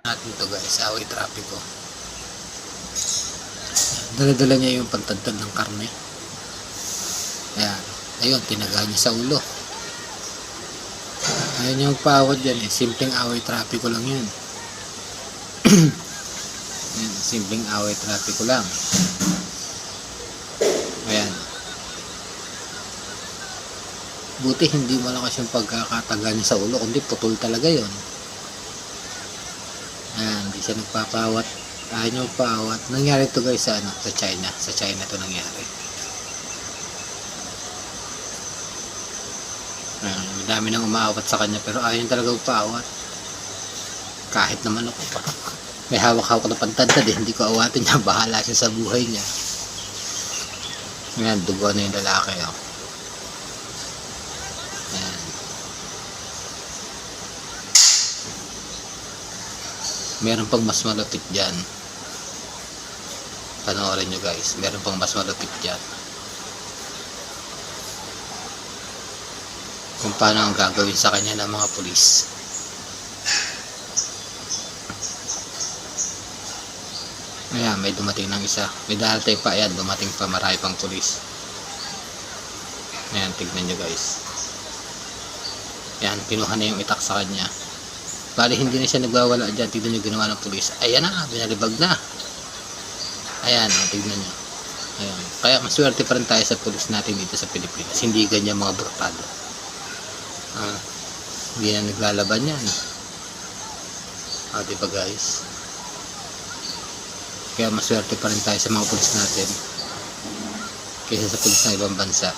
Natin to guys, away trapiko. Dala-dala niya yung pantagtad ng karne. Ayan, ayun, tinaga niya sa ulo. Ayun yung pawad yan eh, simpleng away trapiko lang yun. Ayan, simpleng away trapiko lang. Ayan. Buti hindi malakas yung pagkakataga niya sa ulo, kundi putol talaga yun. Ayan, hindi siya nagpapawat. Ayaw niya magpawat. Nangyari to guys sa, sa China. Sa China to nangyari. Ayan, madami nang umaawat sa kanya pero ayaw niya talaga magpawat. Kahit naman ako pa. May hawak-hawak na pantadtad eh. Hindi ko awatin niya. Bahala siya sa buhay niya. Ayan, dugo na yung lalaki. Oh. Ayan. Meron pang mas malapit dyan. Panoorin nyo guys. Meron pang mas malapit dyan. Kung paano ang gagawin sa kanya ng mga pulis. Ayan, may dumating ng isa. May darating pa. Ayan, dumating pa. Marami pang pulis. Ayan, tignan nyo guys. Ayan, kinuha na yung itak sa kanya. Bali hindi na siya nagwawala dyan. Tignan nyo ginawa ng pulis. Ayan na, binalibag na. Ayan, tignan nyo. Ayan. Kaya maswerte pa rin tayo sa pulis natin dito sa Pilipinas. Hindi ganyan mga brutal. Hindi na naglalaban yan. Diba guys? Kaya maswerte pa rin tayo sa mga pulis natin kaysa sa pulis ng ibang bansa.